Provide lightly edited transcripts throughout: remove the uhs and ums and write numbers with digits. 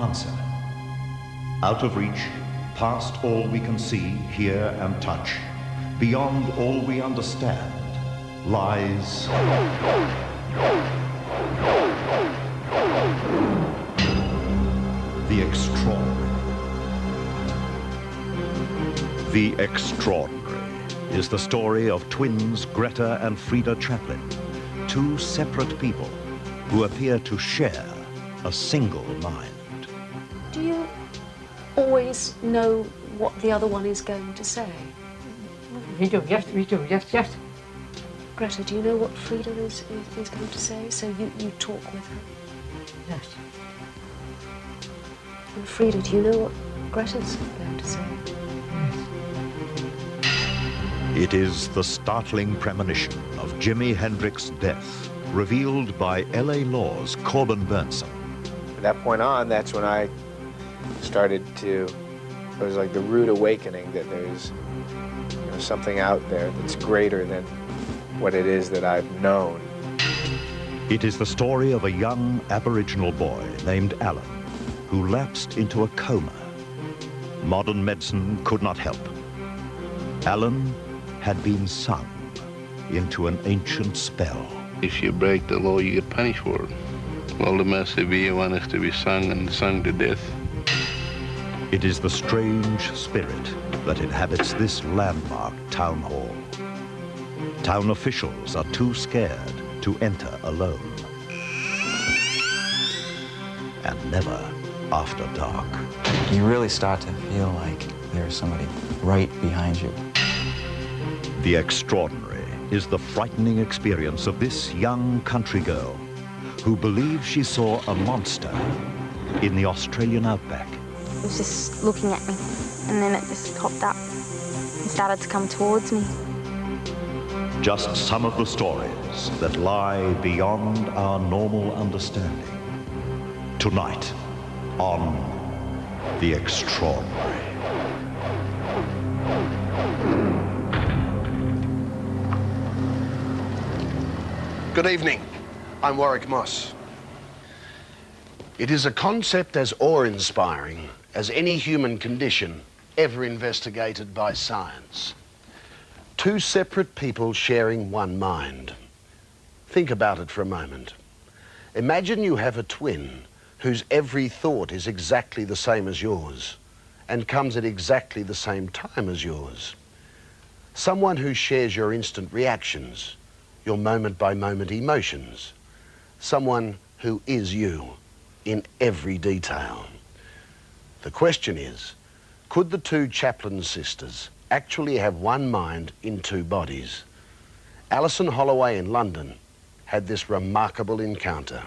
answer. Out of reach, past all we can see, hear, and touch, beyond all we understand, lies the extraordinary. The Extraordinary is the story of twins Greta and Frida Chaplin, two separate people who appear to share a single mind. Do you always know what the other one is going to say? We do, yes, we do, yes, yes. Greta, do you know what Frida is going to say? So you talk with her? Yes. And Frida, do you know what Greta's going to say? It is the startling premonition of Jimi Hendrix's death, revealed by L.A. Law's Corbin Burnson. From that point on, that's when I started to, it was like the rude awakening that there's something out there that's greater than what it is that I've known. It is the story of a young Aboriginal boy named Alan, who lapsed into a coma. Modern medicine could not help. Alan had been sung into an ancient spell. If you break the law, you get punished for it. Well, the message we want us to be sung and sung to death. It is the strange spirit that inhabits this landmark town hall. Town officials are too scared to enter alone. And never after dark. You really start to feel like there's somebody right behind you. The Extraordinary is the frightening experience of this young country girl who believes she saw a monster in the Australian outback. It was just looking at me, and then it just popped up and started to come towards me. Just some of the stories that lie beyond our normal understanding. Tonight on The Extraordinary. Good evening. I'm Warwick Moss. It is a concept as awe-inspiring as any human condition ever investigated by science. Two separate people sharing one mind. Think about it for a moment. Imagine you have a twin whose every thought is exactly the same as yours and comes at exactly the same time as yours. Someone who shares your instant reactions, your moment-by-moment emotions. Someone who is you in every detail. The question is, could the two Chaplin sisters actually have one mind in two bodies? Alison Holloway in London had this remarkable encounter.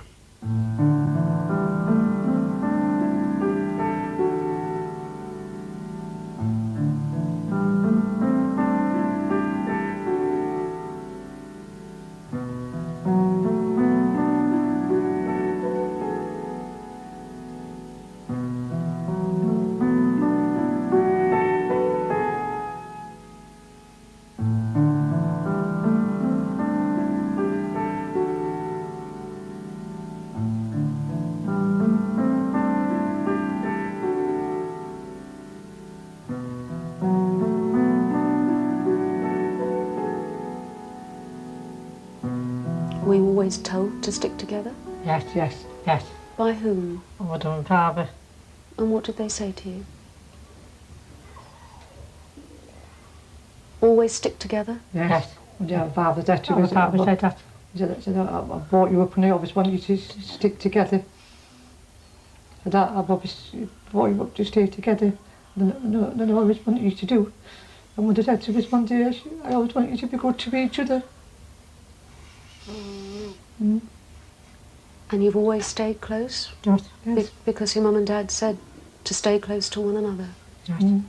Were you always told to stick together? Yes, yes, yes. By whom? Mother and father. And what did they say to you? Always stick together? Yes. Yeah, father said to us. Father said that. He said, I brought you up and I always want you to stick together. I've always brought you up to stay together. And I always wanted you to do. And Mother said to us one day, I always want you to be good to each other. Mm. And you've always stayed close? Yes, yes. Because your mum and dad said to stay close to one another? Yes. Mm.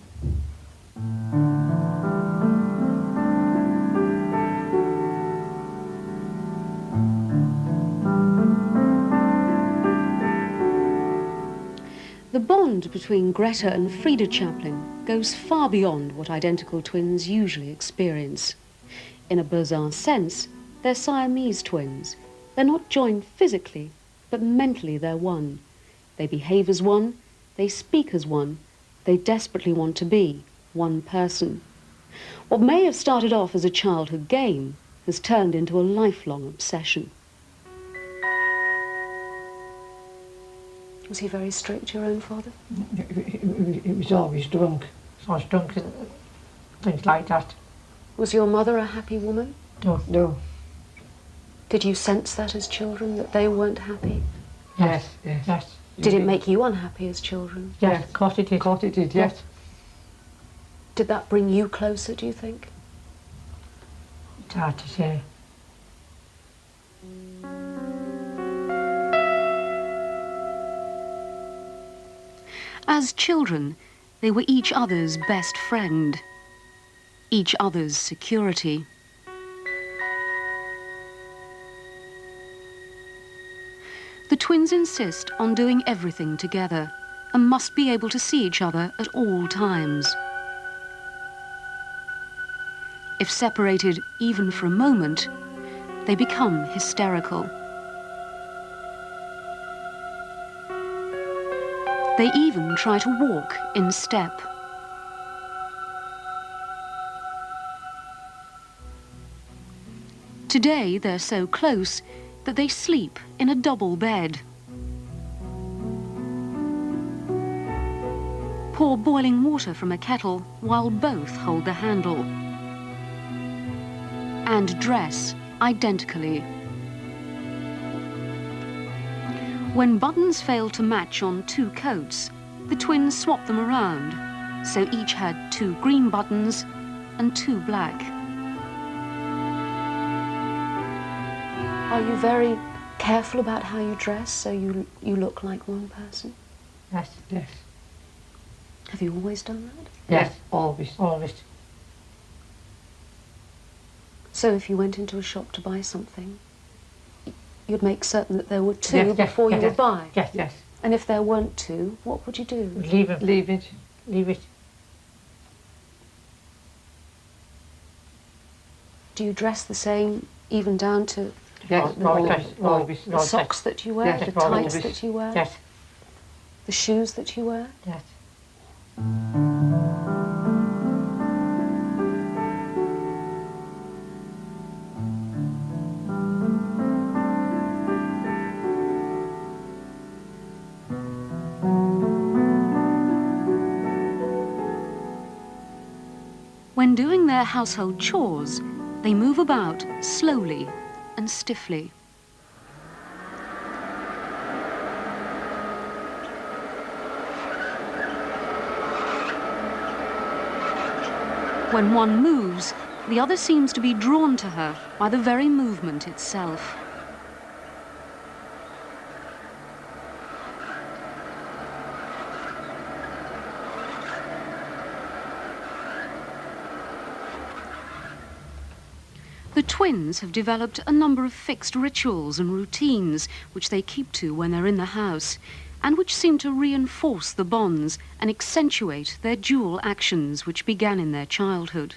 The bond between Greta and Frida Chaplin goes far beyond what identical twins usually experience. In a bizarre sense, they're Siamese twins. They're not joined physically, but mentally they're one. They behave as one, they speak as one, they desperately want to be one person. What may have started off as a childhood game has turned into a lifelong obsession. Was he very strict, your own father? He was always drunk. Always drunk and things like that. Was your mother a happy woman? No. No. Did you sense that as children, that they weren't happy? Yes, yes. Yes. Did it make you unhappy as children? Yes, of course it did. Of course it did, yes. Did that bring you closer, do you think? It's hard to say. As children, they were each other's best friend, each other's security. The twins insist on doing everything together and must be able to see each other at all times. If separated even for a moment, they become hysterical. They even try to walk in step. Today they're so close that they sleep in a double bed. Pour boiling water from a kettle while both hold the handle. And dress identically. When buttons failed to match on two coats, the twins swapped them around, so each had 2 green buttons and 2 black. Are you very careful about how you dress so you look like one person? Yes, yes. Have you always done that? Yes, always, always. So if you went into a shop to buy something, you'd make certain that there were 2 before you would buy? Yes, yes. And if there weren't 2, what would you do? Leave it. Leave it. Leave it. Do you dress the same, even down to the socks that you wear, yes, the tights that you wear, yes, the shoes that you wear? Yes. When doing their household chores, they move about slowly and stiffly. When one moves, the other seems to be drawn to her by the very movement itself. The twins have developed a number of fixed rituals and routines which they keep to when they're in the house, and which seem to reinforce the bonds and accentuate their dual actions which began in their childhood.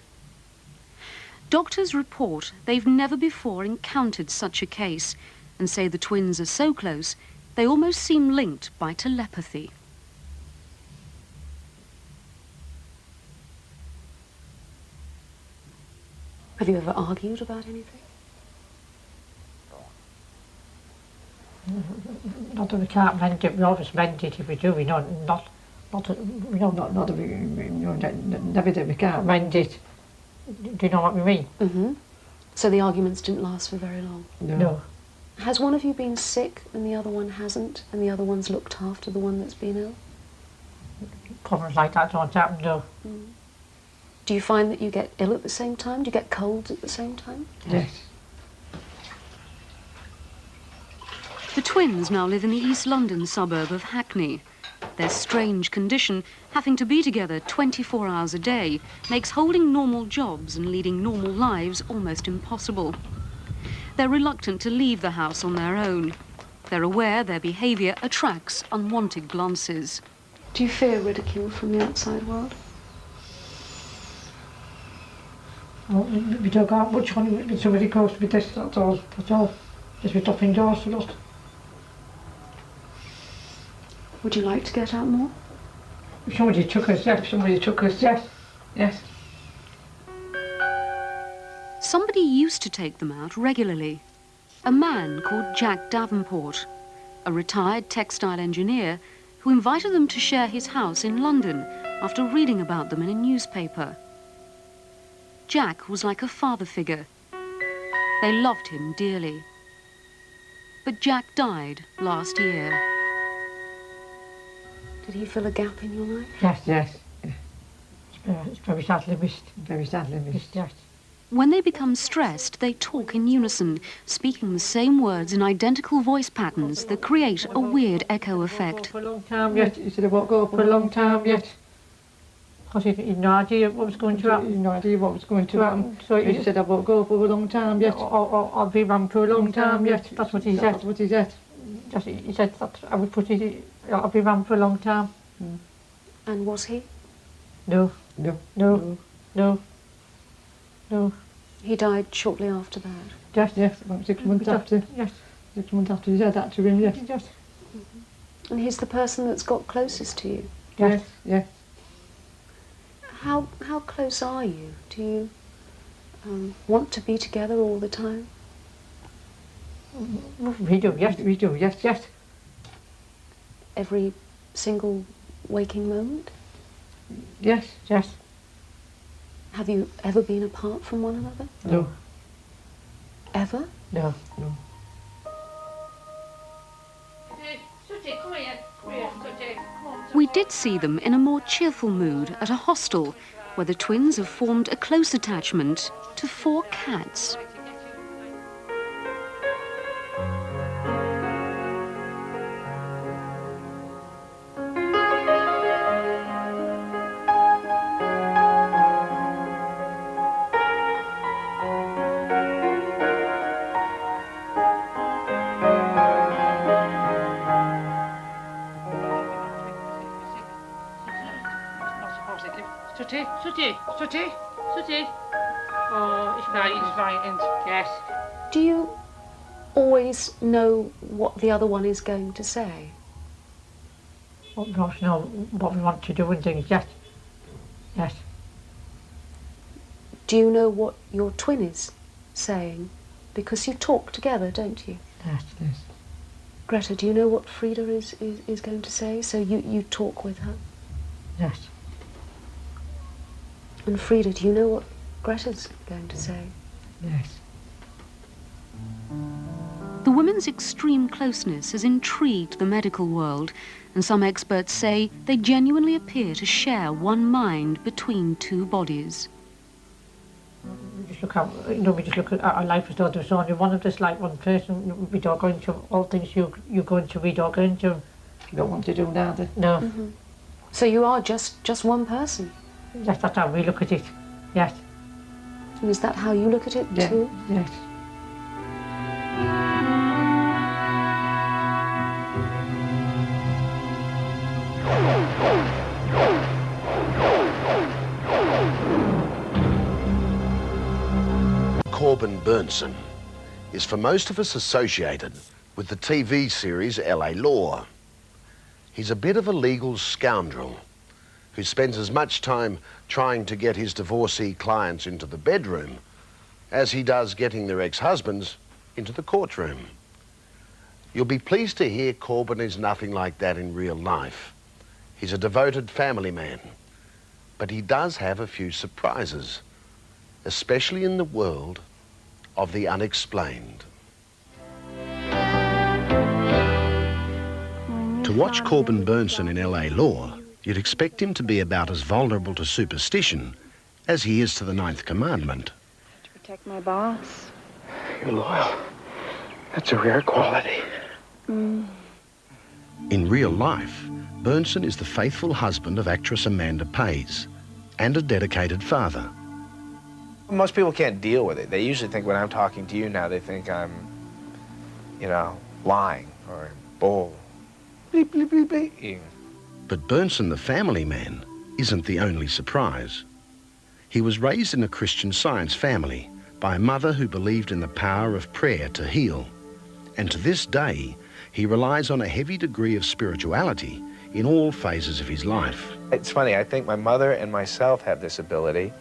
Doctors report they've never before encountered such a case and say the twins are so close they almost seem linked by telepathy. Have you ever argued about anything? Not that we can't mend it, we always mend it if we do, we know, not that we, never that we can't mend it. Do you know what we mean? Mm-hmm. So the arguments didn't last for very long? No. Has one of you been sick and the other one hasn't, and the other one's looked after the one that's been ill? Problems like that don't happen, no. Mm. Do you find that you get ill at the same time? Do you get colds at the same time? Yes. The twins now live in the East London suburb of Hackney. Their strange condition, having to be together 24 hours a day, makes holding normal jobs and leading normal lives almost impossible. They're reluctant to leave the house on their own. They're aware their behaviour attracts unwanted glances. Do you fear ridicule from the outside world? Well, we don't go out much when somebody goes with this, that's all. Just we stop indoors a lot. Would you like to get out more? If somebody took us, yes. If somebody took us, yes. Yes. Somebody used to take them out regularly. A man called Jack Davenport, a retired textile engineer who invited them to share his house in London after reading about them in a newspaper. Jack was like a father figure. They loved him dearly. But Jack died last year. Did he fill a gap in your life? Yes, yes. It's very sadly missed. Very sadly missed, yes. When they become stressed, they talk in unison, speaking the same words in identical voice patterns that create a weird echo effect. For a long time yet. He said I won't go for a long time yet. Because he had no idea what was going to happen. He had no idea what was going to happen. So he said I won't go for a long time yet. Or I'll be around for a long time yet. That's what he said. That's what he said. He said that I would put it, I'll be around for a long time. And was he? No. No. No. No. No. He died shortly after that? Yes, yes, about 6 months after. Yes. 6 months after he said that to him, yes. Yes. And he's the person that's got closest to you? Yes, yes. How close are you? Do you want to be together all the time? We do, yes, we do, yes, yes. Every single waking moment? Yes, yes. Have you ever been apart from one another? No. Ever? No, no. We did see them in a more cheerful mood at a hostel where the twins have formed a close attachment to 4 cats. Oh, it's fine, yes. Do you always know what the other one is going to say? Oh, gosh, no, what we want to do and things, yes. Yes. Do you know what your twin is saying? Because you talk together, don't you? Yes, yes. Greta, do you know what Frida is going to say? So you talk with her? Yes. And Frida, do you know what Greta's going to say? Yes. The women's extreme closeness has intrigued the medical world, and some experts say they genuinely appear to share one mind between 2 bodies. We just look at our life as though there's only one of us, like one person. We don't go into all things you go into, we don't go into. You don't want to do neither. No. Mm-hmm. So you are just one person? Yes, that's how we look at it, yes. And is that how you look at it too? Yes. Corbin Bernsen is for most of us associated with the TV series LA Law. He's a bit of a legal scoundrel who spends as much time trying to get his divorcee clients into the bedroom as he does getting their ex-husbands into the courtroom. You'll be pleased to hear Corbin is nothing like that in real life. He's a devoted family man, but he does have a few surprises, especially in the world of the unexplained. To watch Corbin Bernsen in LA Law, you'd expect him to be about as vulnerable to superstition as he is to the 9th commandment. To protect my boss. You're loyal. That's a rare quality. In real life, Bernsen is the faithful husband of actress Amanda Pays and a dedicated father. Most people can't deal with it. They usually think when I'm talking to you now, they think I'm, you know, lying or bull. Bleep, bleep, bleep, bleep. But Bernsen, the family man, isn't the only surprise. He was raised in a Christian Science family by a mother who believed in the power of prayer to heal. And to this day, he relies on a heavy degree of spirituality in all phases of his life. It's funny, I think my mother and myself have this ability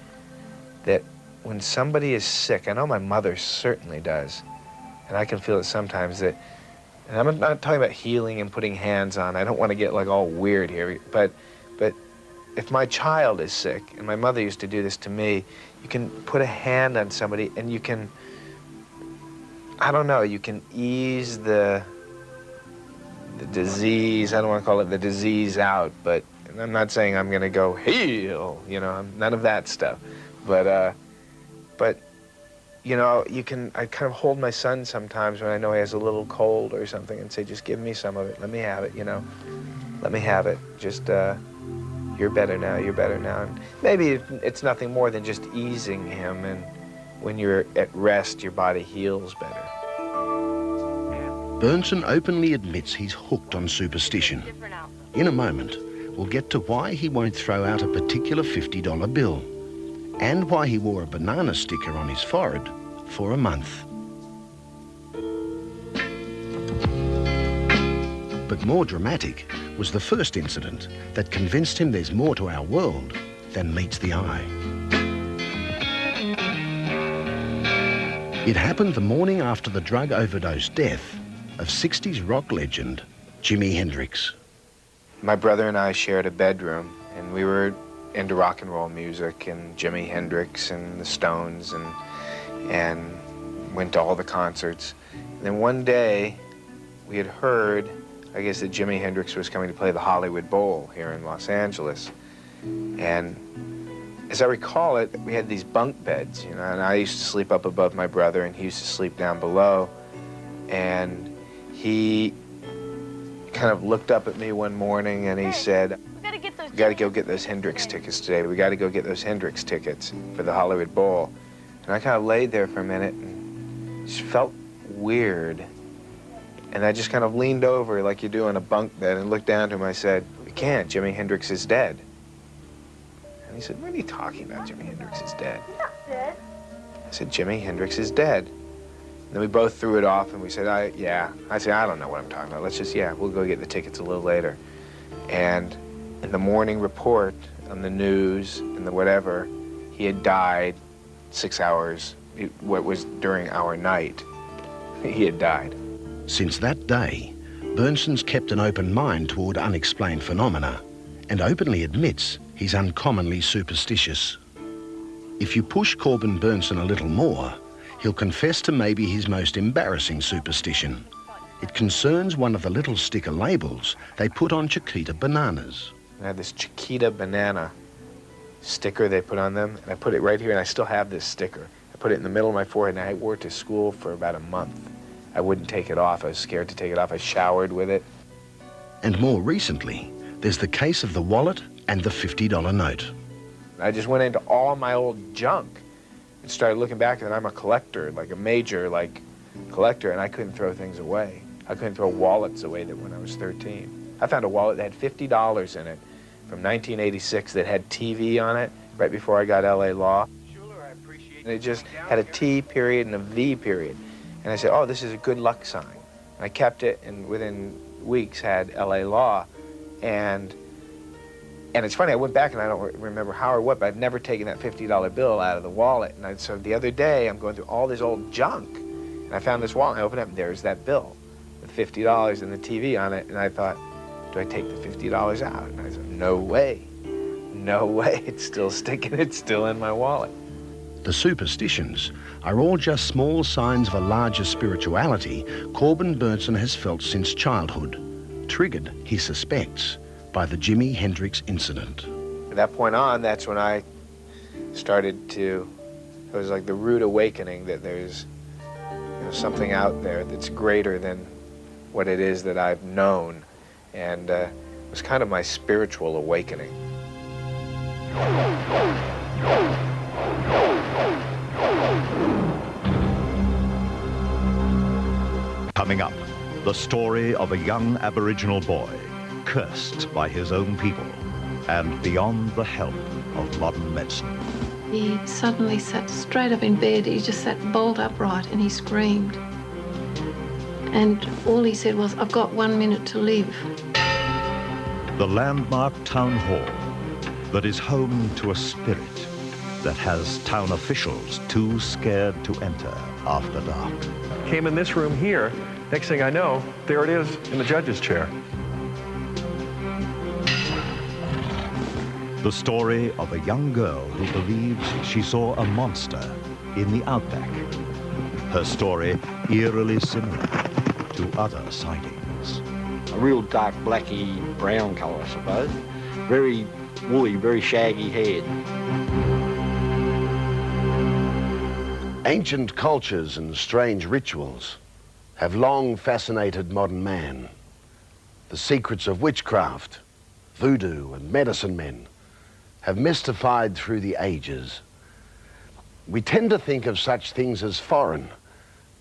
that when somebody is sick, I know my mother certainly does, and I can feel it sometimes that, and I'm not talking about healing and putting hands on, I don't want to get like all weird here, but if my child is sick, and my mother used to do this to me, you can put a hand on somebody and you can, I don't know, you can ease the disease, I don't want to call it the disease out, but and I'm not saying I'm going to go heal, you know, none of that stuff. But you know, I kind of hold my son sometimes when I know he has a little cold or something and say, just give me some of it, let me have it, you know, let me have it, just, you're better now, you're better now. And maybe it's nothing more than just easing him, and when you're at rest, your body heals better. Bernson openly admits he's hooked on superstition. In a moment, we'll get to why he won't throw out a particular $50 bill and why he wore a banana sticker on his forehead for a month. But more dramatic was the first incident that convinced him there's more to our world than meets the eye. It happened the morning after the drug overdose death of 60s rock legend Jimi Hendrix. My brother and I shared a bedroom, and we were into rock and roll music and Jimi Hendrix and the Stones, and went to all the concerts. And then one day we had heard, I guess, that Jimi Hendrix was coming to play the Hollywood Bowl here in Los Angeles. And as I recall it, we had these bunk beds, you know, and I used to sleep up above my brother and he used to sleep down below. And he kind of looked up at me one morning and he said, we got to go get those Hendrix tickets today. We got to go get those Hendrix tickets for the Hollywood Bowl. And I kind of laid there for a minute and just felt weird. And I just kind of leaned over like you do in a bunk bed and looked down to him. I said, we can't, Jimi Hendrix is dead. And he said, what are you talking about, Jimi Hendrix is dead? He's not dead. I said, Jimi Hendrix is dead. And then we both threw it off and we said, yeah. I said, I don't know what I'm talking about. Let's just, yeah, we'll go get the tickets a little later. And in the morning report on the news and the whatever, he had died 6 hours, what was during our night. He had died. Since that day, Bernson's kept an open mind toward unexplained phenomena and openly admits he's uncommonly superstitious. If you push Corbin Bernson a little more, he'll confess to maybe his most embarrassing superstition. It concerns one of the little sticker labels they put on Chiquita bananas. I had this Chiquita banana sticker they put on them, and I put it right here, and I still have this sticker. I put it in the middle of my forehead, and I wore it to school for about a month. I wouldn't take it off. I was scared to take it off. I showered with it. And more recently, there's the case of the wallet and the $50 note. I just went into all my old junk and started looking back, and I'm a collector, like a major collector, and I couldn't throw things away. I couldn't throw wallets away that when I was 13. I found a wallet that had $50 in it from 1986 that had TV on it right before I got LA Law. And it just had a T period and a V period. And I said, oh, this is a good luck sign. And I kept it, and within weeks had LA Law. And it's funny, I went back and I don't remember how or what, but I've never taken that $50 bill out of the wallet. And so the other day, I'm going through all this old junk, and I found this wallet, and I opened it up, and there's that bill with $50 and the TV on it. And I thought, do I take the $50 out? And I said, no way. No way. It's still sticking. It's still in my wallet. The superstitions are all just small signs of a larger spirituality Corbin Bernson has felt since childhood, triggered, he suspects, by the Jimi Hendrix incident. At that point on, that's when I started to, it was like the rude awakening that there's something out there that's greater than what it is that I've known. And it was kind of my spiritual awakening. Coming up, the story of a young Aboriginal boy cursed by his own people and beyond the help of modern medicine. He suddenly sat straight up in bed. He just sat bolt upright and he screamed. And all he said was, I've got 1 minute to live. The landmark town hall that is home to a spirit that has town officials too scared to enter after dark. Came in this room here. Next thing I know, there it is in the judge's chair. The story of a young girl who believes she saw a monster in the outback. Her story eerily similar to other sightings. A real dark blacky brown colour, I suppose. Very woolly, very shaggy head. Ancient cultures and strange rituals have long fascinated modern man. The secrets of witchcraft, voodoo and medicine men have mystified through the ages. We tend to think of such things as foreign,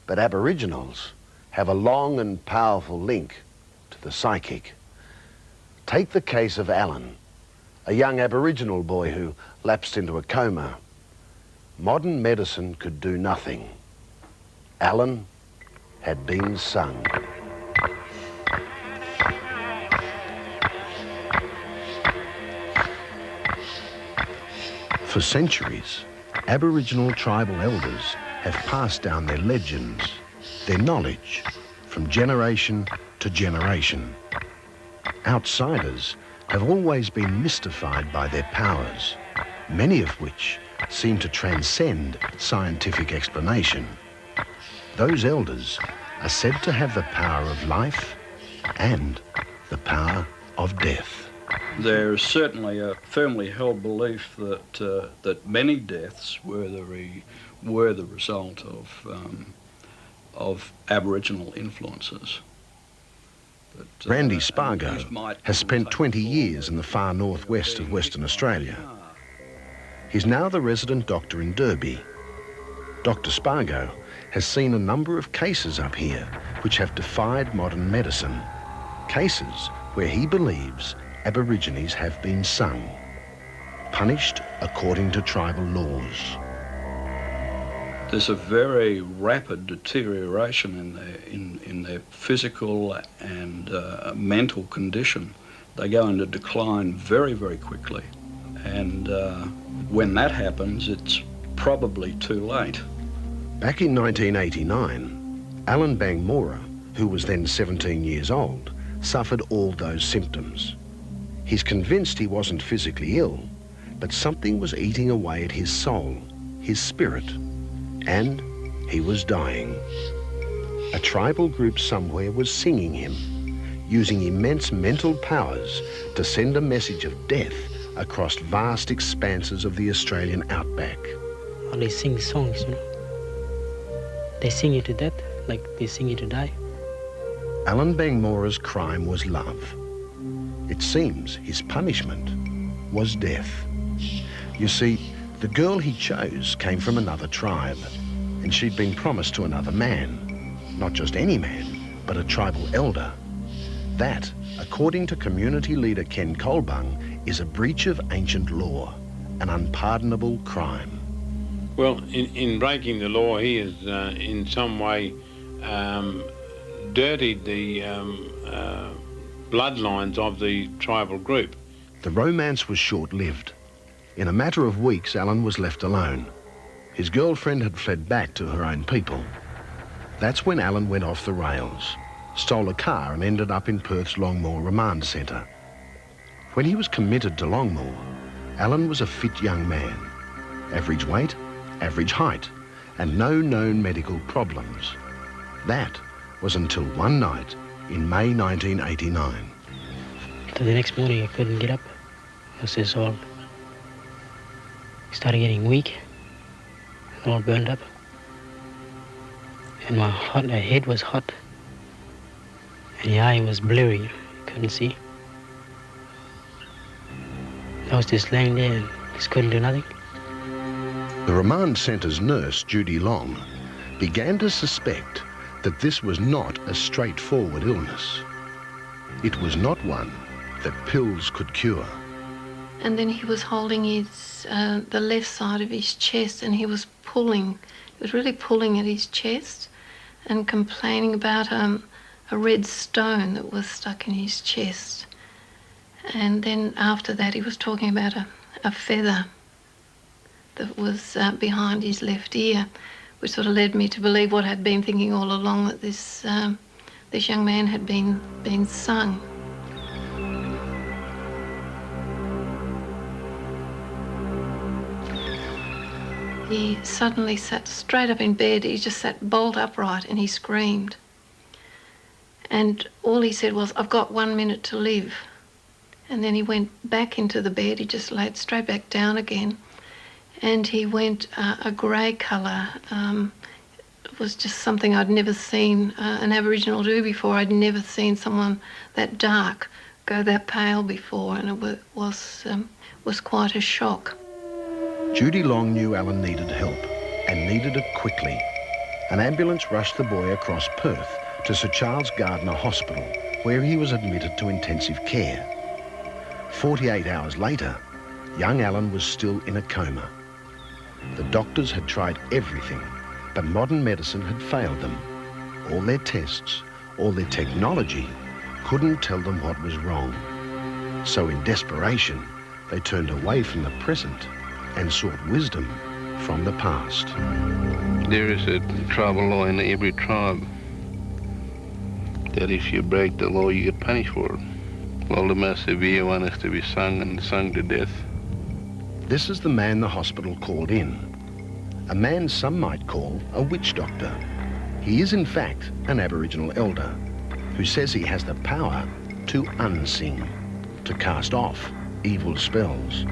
but Aboriginals have a long and powerful link to the psychic. Take the case of Alan, a young Aboriginal boy who lapsed into a coma. Modern medicine could do nothing. Alan had been sung. For centuries, Aboriginal tribal elders have passed down their legends, their knowledge, from generation to generation. Outsiders have always been mystified by their powers, many of which seem to transcend scientific explanation. Those elders are said to have the power of life and the power of death. There's certainly a firmly held belief that that many deaths were the result of Aboriginal influences. But, Randy Spargo has spent 20 years in the far northwest of Western Australia. He's now the resident doctor in Derby. Dr. Spargo has seen a number of cases up here which have defied modern medicine. Cases where he believes Aborigines have been sung, punished according to tribal laws. There's a very rapid deterioration in their physical and mental condition. They go into decline very, very quickly. And when that happens, it's probably too late. Back in 1989, Alan Bangmora, who was then 17 years old, suffered all those symptoms. He's convinced he wasn't physically ill, but something was eating away at his soul, his spirit, and he was dying. A tribal group somewhere was singing him, using immense mental powers to send a message of death across vast expanses of the Australian outback. Oh, they sing songs, you know. They sing you to death, like they sing you to die. Alan Bangmora's crime was love. It seems his punishment was death. You see, the girl he chose came from another tribe, and she'd been promised to another man. Not just any man, but a tribal elder. That, according to community leader Ken Colbung, is a breach of ancient law, an unpardonable crime. Well, in breaking the law, he has in some way dirtied the bloodlines of the tribal group. The romance was short-lived. In a matter of weeks, Alan was left alone. His girlfriend had fled back to her own people. That's when Alan went off the rails, stole a car and ended up in Perth's Longmoor Remand Centre. When he was committed to Longmoor, Alan was a fit young man. Average weight, average height, and no known medical problems. That was until one night in May 1989. So the next morning I couldn't get up. I was just all started getting weak, all burned up. And my head was hot. And the eye was blurry, couldn't see. I was just laying there and just couldn't do nothing. The remand centre's nurse, Judy Long, began to suspect that this was not a straightforward illness. It was not one that pills could cure. And then he was holding his, the left side of his chest, and he was pulling. He was really pulling at his chest and complaining about a red stone that was stuck in his chest. And then after that he was talking about a feather that was behind his left ear, which sort of led me to believe what I'd been thinking all along, that this young man had been sung. He suddenly sat straight up in bed. He just sat bolt upright and he screamed. And all he said was, "I've got 1 minute to live." And then he went back into the bed. He just laid straight back down again. And he went a grey colour. It was just something I'd never seen an Aboriginal do before. I'd never seen someone that dark go that pale before, and it was quite a shock. Judy Long knew Alan needed help, and needed it quickly. An ambulance rushed the boy across Perth to Sir Charles Gardner Hospital, where he was admitted to intensive care. 48 hours later, young Alan was still in a coma. The doctors had tried everything, but modern medicine had failed them. All their tests, all their technology, couldn't tell them what was wrong. So in desperation, they turned away from the present and sought wisdom from the past. There is a tribal law in every tribe that if you break the law, you get punished for it. Well, the most severe one is to be sung and sung to death. This is the man the hospital called in. A man some might call a witch doctor. He is in fact an Aboriginal elder who says he has the power to unsing, to cast off evil spells.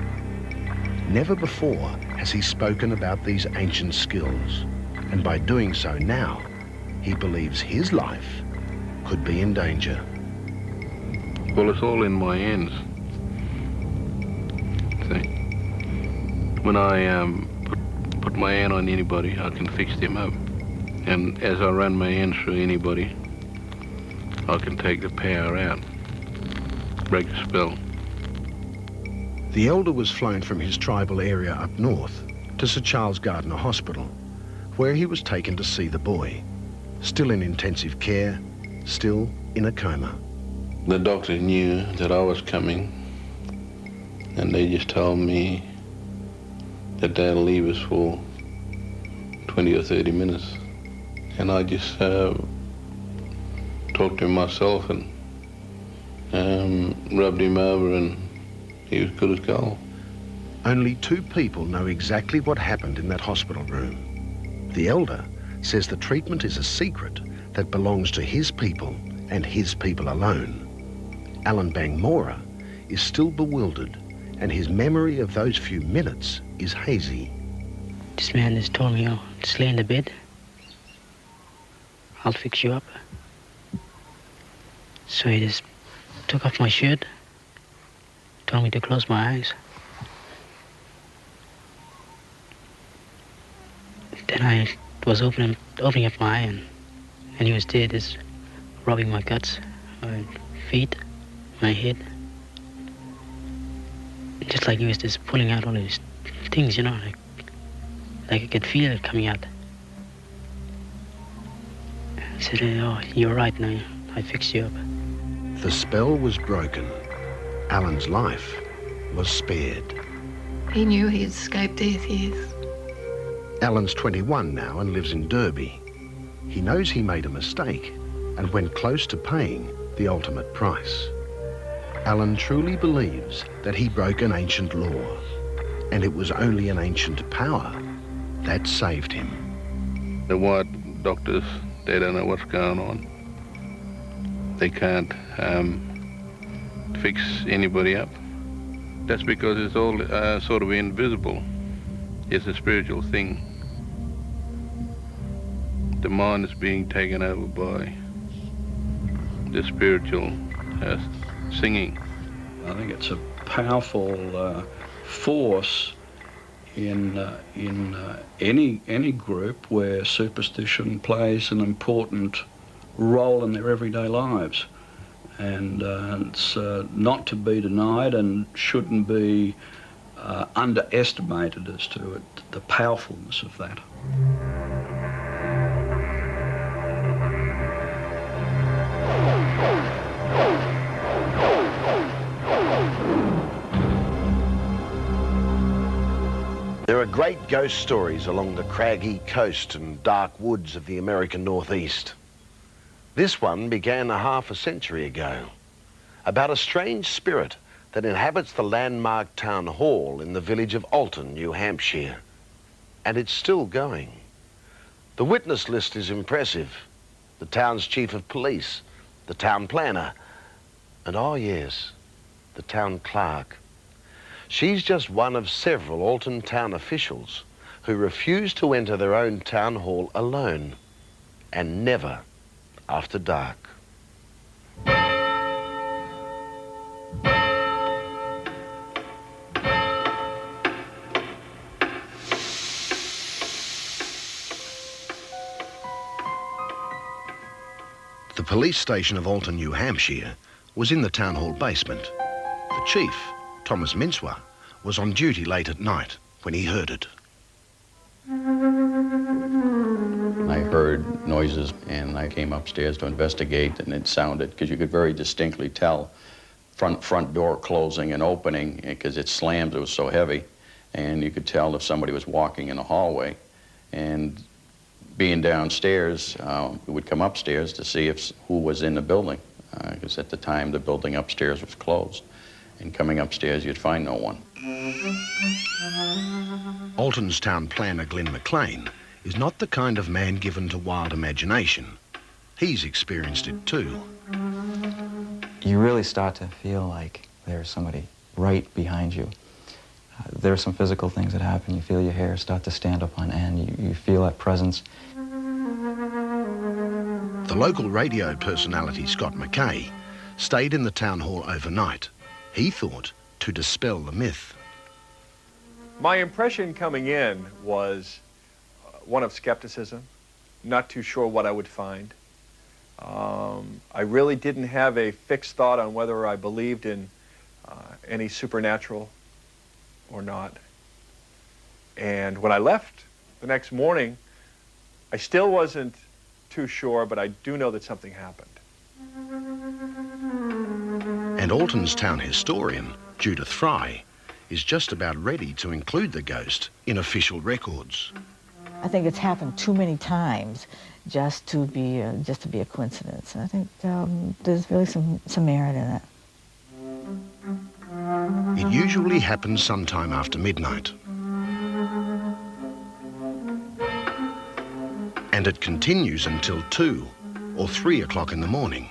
Never before has he spoken about these ancient skills, and by doing so now, he believes his life could be in danger. Well, it's all in my hands. See, when I put my hand on anybody, I can fix them up. And as I run my hand through anybody, I can take the power out, break the spell. The elder was flown from his tribal area up north to Sir Charles Gardner Hospital, where he was taken to see the boy, still in intensive care, still in a coma. The doctor knew that I was coming, and they just told me that they'll leave us for 20 or 30 minutes. And I just talked to him myself and rubbed him over, and he was good as gold. Only 2 people know exactly what happened in that hospital room. The elder says the treatment is a secret that belongs to his people and his people alone. Alan Bangmora is still bewildered, and his memory of those few minutes is hazy. This man just told me, "Oh, just lay in the bed. I'll fix you up." So he just took off my shirt, told me to close my eyes. Then I was opening up my eye, and he was there just rubbing my guts, my feet, my head. Just like he was just pulling out all these things, you know, like I could feel it coming out. I said, "Oh, you're right now, I fixed you up." The spell was broken. Alan's life was spared. He knew he had escaped death, yes. Alan's 21 now and lives in Derby. He knows he made a mistake and went close to paying the ultimate price. Alan truly believes that he broke an ancient law, and it was only an ancient power that saved him. The white doctors, they don't know what's going on. They can't fix anybody up. That's because it's all sort of invisible. It's a spiritual thing. The mind is being taken over by the spiritual singing. I think it's a powerful force in any group where superstition plays an important role in their everyday lives, and it's not to be denied and shouldn't be underestimated as to it, the powerfulness of that. There are great ghost stories along the craggy coast and dark woods of the American Northeast. This one began half a century ago, about a strange spirit that inhabits the landmark town hall in the village of Alton, New Hampshire. And it's still going. The witness list is impressive. The town's chief of police, the town planner, and oh yes, the town clerk. She's just one of several Alton town officials who refuse to enter their own town hall alone, and never after dark. The police station of Alton, New Hampshire, was in the town hall basement. The chief, Thomas Mincewa, was on duty late at night when he heard it. I heard noises and I came upstairs to investigate, and it sounded, because you could very distinctly tell, front door closing and opening, because it slammed, it was so heavy, and you could tell if somebody was walking in the hallway. And being downstairs, we would come upstairs to see who was in the building, because at the time the building upstairs was closed. And coming upstairs, you'd find no one. Alton's town planner, Glenn McLean, is not the kind of man given to wild imagination. He's experienced it too. You really start to feel like there's somebody right behind you. There are some physical things that happen. You feel your hair start to stand up on end. You feel that presence. The local radio personality, Scott McKay, stayed in the town hall overnight. He thought to dispel the myth. My impression coming in was one of skepticism, not too sure what I would find. I really didn't have a fixed thought on whether I believed in any supernatural or not. And when I left the next morning, I still wasn't too sure, but I do know that something happened. And Alton's town historian, Judith Fry, is just about ready to include the ghost in official records. I think it's happened too many times just to be a coincidence. And I think there's really some merit in it. It usually happens sometime after midnight. And it continues until 2 or 3 o'clock in the morning.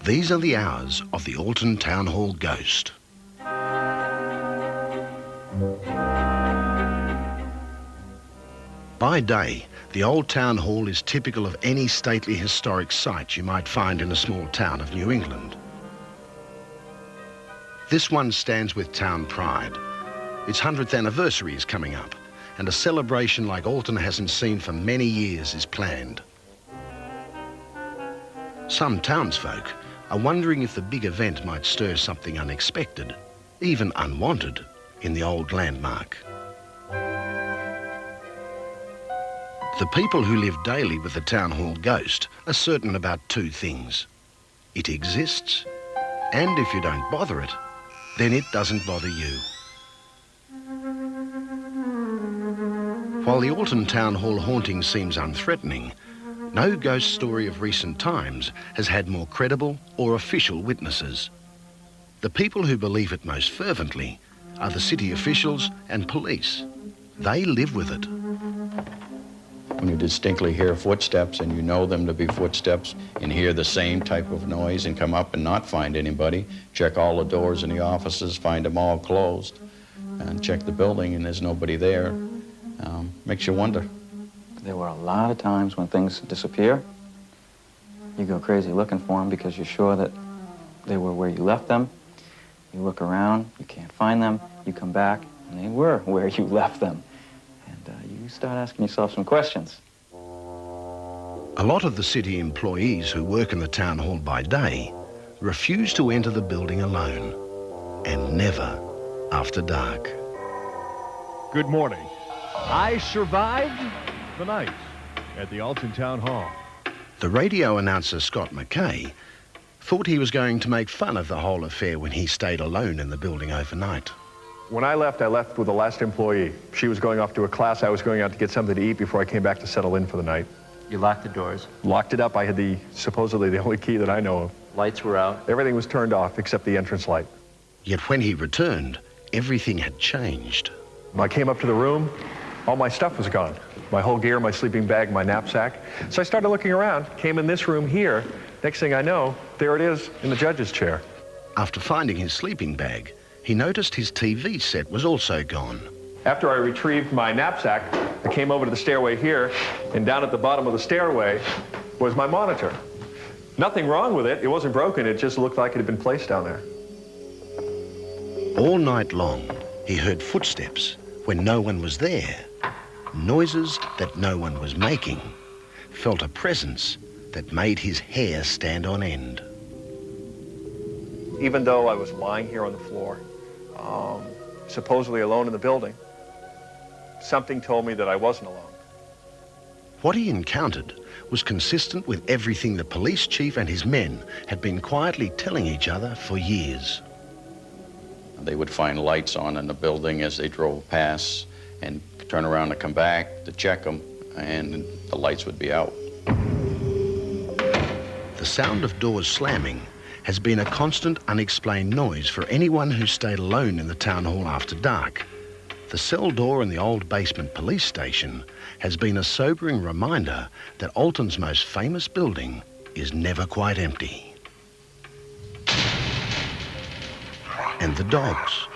These are the hours of the Alton Town Hall ghost. By day, the old town hall is typical of any stately historic site you might find in a small town of New England. This one stands with town pride. Its 100th anniversary is coming up, and a celebration like Alton hasn't seen for many years is planned. Some townsfolk are wondering if the big event might stir something unexpected, even unwanted, in the old landmark. The people who live daily with the town hall ghost are certain about two things. It exists, and if you don't bother it, then it doesn't bother you. While the Alton Town Hall haunting seems unthreatening, no ghost story of recent times has had more credible or official witnesses. The people who believe it most fervently are the city officials and police. They live with it. When you distinctly hear footsteps and you know them to be footsteps and hear the same type of noise and come up and not find anybody, check all the doors in the offices, find them all closed, and check the building and there's nobody there, makes you wonder. There were a lot of times when things disappear. You go crazy looking for them because you're sure that they were where you left them. You look around, you can't find them, you come back, and they were where you left them. And you start asking yourself some questions. A lot of the city employees who work in the town hall by day refuse to enter the building alone, and never after dark. Good morning. I survived the night at the Alton Town Hall. The radio announcer, Scott McKay, thought he was going to make fun of the whole affair when he stayed alone in the building overnight. When I left with the last employee. She was going off to a class. I was going out to get something to eat before I came back to settle in for the night. You locked the doors. Locked it up. I had supposedly the only key that I know of. Lights were out. Everything was turned off except the entrance light. Yet when he returned, everything had changed. When I came up to the room, all my stuff was gone. My whole gear, my sleeping bag, my knapsack. So I started looking around, came in this room here. Next thing I know, there it is in the judge's chair. After finding his sleeping bag, he noticed his TV set was also gone. After I retrieved my knapsack, I came over to the stairway here, and down at the bottom of the stairway was my monitor. Nothing wrong with it. It wasn't broken. It just looked like it had been placed down there. All night long, he heard footsteps when no one was there, noises that no one was making, felt a presence that made his hair stand on end. Even though I was lying here on the floor, supposedly alone in the building, something told me that I wasn't alone. What he encountered was consistent with everything the police chief and his men had been quietly telling each other for years. They would find lights on in the building as they drove past and turn around and come back to check them, and the lights would be out. The sound of doors slamming has been a constant unexplained noise for anyone who stayed alone in the town hall after dark. The cell door in the old basement police station has been a sobering reminder that Alton's most famous building is never quite empty. And the dogs.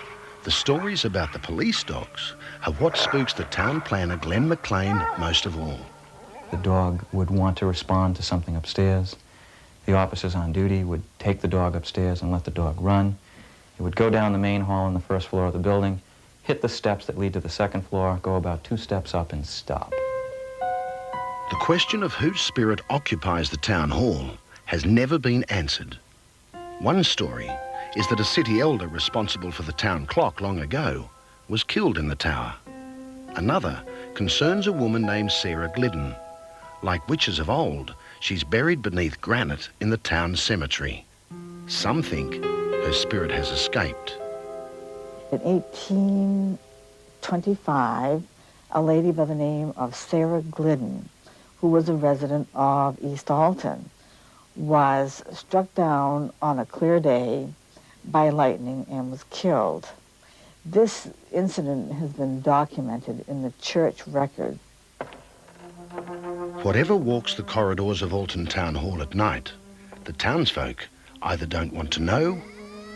The stories about the police dogs are what spooks the town planner Glenn McLean most of all. The dog would want to respond to something upstairs. The officers on duty would take the dog upstairs and let the dog run. It would go down the main hall on the first floor of the building, hit the steps that lead to the second floor, go about 2 steps up and stop. The question of whose spirit occupies the town hall has never been answered. One story is that a city elder responsible for the town clock long ago was killed in the tower. Another concerns a woman named Sarah Glidden. Like witches of old, she's buried beneath granite in the town cemetery. Some think her spirit has escaped. In 1825, a lady by the name of Sarah Glidden, who was a resident of East Alton, was struck down on a clear day by lightning and was killed. This incident has been documented in the church record. Whatever walks the corridors of Alton Town Hall at night, the townsfolk either don't want to know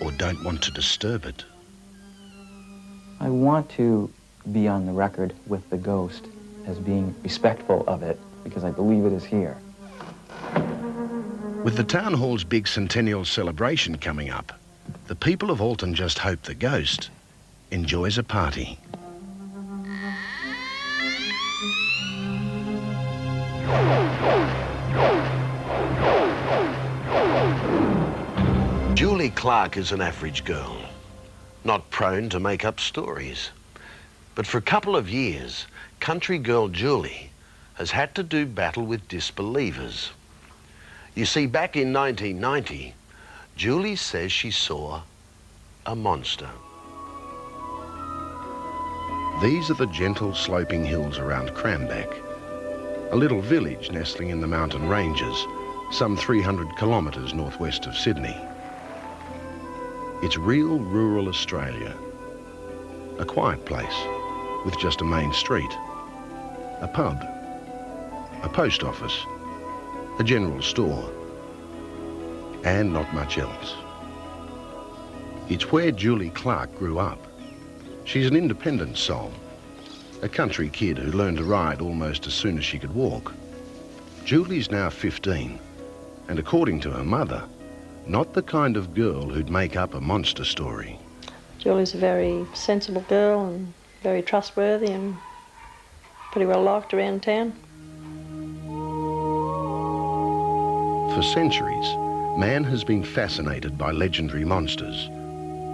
or don't want to disturb it. I want to be on the record with the ghost as being respectful of it because I believe it is here. With the town hall's big centennial celebration coming up, the people of Alton just hope the ghost enjoys a party. Julie Clark is an average girl, not prone to make up stories. But for a couple of years, country girl Julie has had to do battle with disbelievers. You see, back in 1990, Julie says she saw a monster. These are the gentle sloping hills around Cranbeck, a little village nestling in the mountain ranges, some 300 kilometres northwest of Sydney. It's real rural Australia, a quiet place with just a main street, a pub, a post office, a general store, and not much else. It's where Julie Clark grew up. She's an independent soul, a country kid who learned to ride almost as soon as she could walk. Julie's now 15, and according to her mother, not the kind of girl who'd make up a monster story. Julie's a very sensible girl and very trustworthy and pretty well liked around town. For centuries, man has been fascinated by legendary monsters.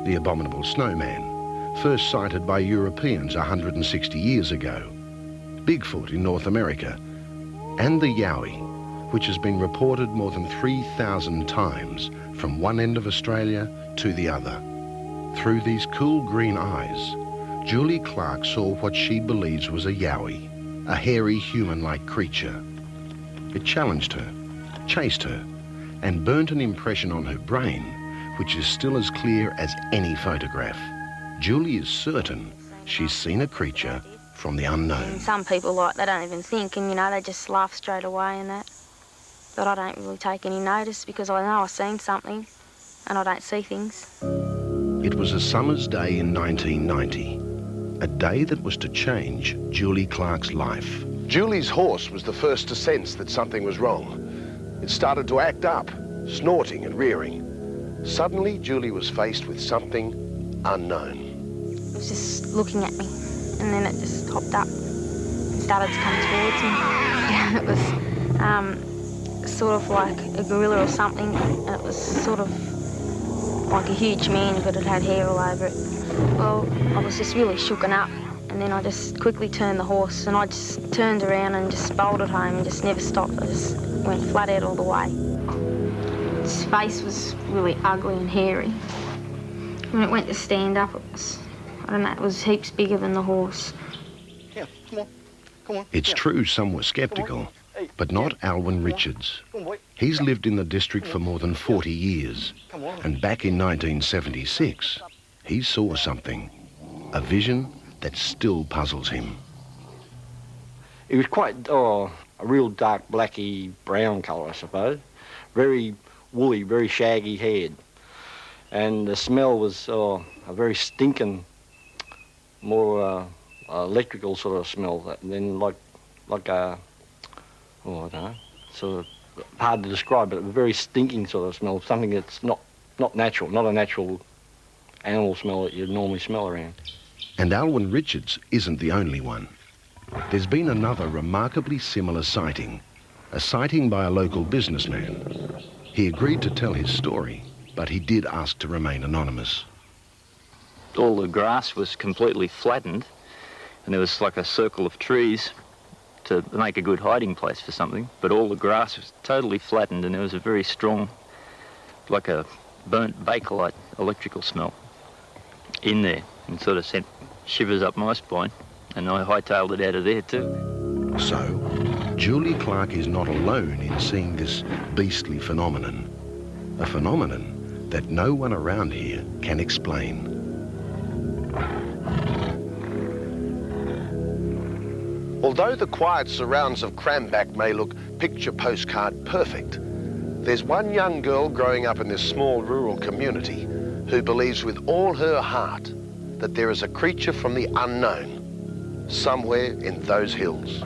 The abominable snowman, first sighted by Europeans 160 years ago, Bigfoot in North America, and the Yowie, which has been reported more than 3,000 times from one end of Australia to the other. Through these cool green eyes, Julie Clark saw what she believes was a yowie, a hairy human-like creature. It challenged her, chased her, and burnt an impression on her brain, which is still as clear as any photograph. Julie is certain she's seen a creature from the unknown. And some people, like, they don't even think, and, you know, they just laugh straight away and that. But I don't really take any notice because I know I've seen something and I don't see things. It was a summer's day in 1990, a day that was to change Julie Clark's life. Julie's horse was the first to sense that something was wrong. It started to act up, snorting and rearing. Suddenly, Julie was faced with something unknown. It was just looking at me, and then it just hopped up and started to come towards me. Yeah, it was sort of like a gorilla or something, and it was sort of like a huge man, but it had hair all over it. Well, I was just really shooken up, and then I just quickly turned the horse, and I just turned around and just bolted home and just never stopped. I just went flat out all the way. His face was really ugly and hairy. When it went to stand up, it was, I don't know, it was heaps bigger than the horse. Yeah, come on, come on. It's true some were sceptical, but not Alwyn Richards. He's lived in the district for more than 40 years, and back in 1976, he saw something, a vision that still puzzles him. It was quite a real dark blacky brown colour, I suppose. Very woolly, very shaggy head. And the smell was a very stinking, more electrical sort of smell than like a, oh, I don't know, sort of hard to describe, but a very stinking sort of smell, something that's not natural, not a natural animal smell that you'd normally smell around. And Alwyn Richards isn't the only one. There's been another remarkably similar sighting, a sighting by a local businessman. He agreed to tell his story, but he did ask to remain anonymous. All the grass was completely flattened, and there was like a circle of trees to make a good hiding place for something, but all the grass was totally flattened, and there was a very strong, like a burnt Bakelite electrical smell in there, and sort of sent shivers up my spine, and I hightailed it out of there too. So, Julie Clark is not alone in seeing this beastly phenomenon, a phenomenon that no one around here can explain. Although the quiet surrounds of Cranback may look picture postcard perfect, there's one young girl growing up in this small rural community who believes with all her heart that there is a creature from the unknown somewhere in those hills.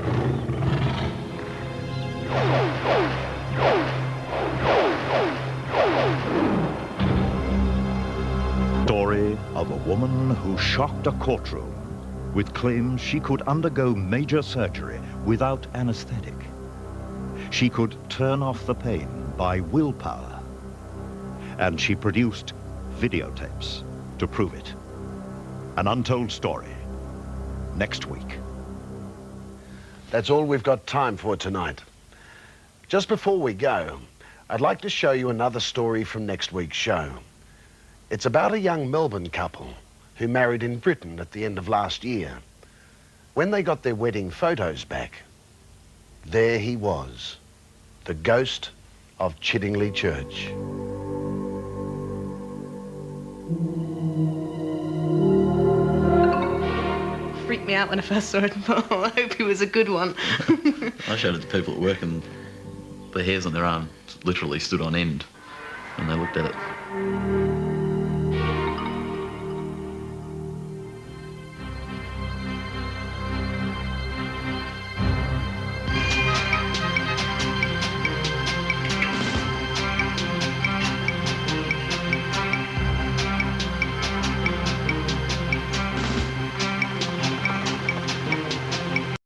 Story of a woman who shocked a courtroom with claims she could undergo major surgery without anesthetic. She could turn off the pain by willpower. And she produced videotapes to prove it. An untold story, next week. That's all we've got time for tonight. Just before we go, I'd like to show you another story from next week's show. It's about a young Melbourne couple who married in Britain at the end of last year. When they got their wedding photos back, there he was, the ghost of Chiddingley Church. Freaked me out when I first saw it. I hope he was a good one. I showed it to people at work and the hairs on their arm literally stood on end when they looked at it.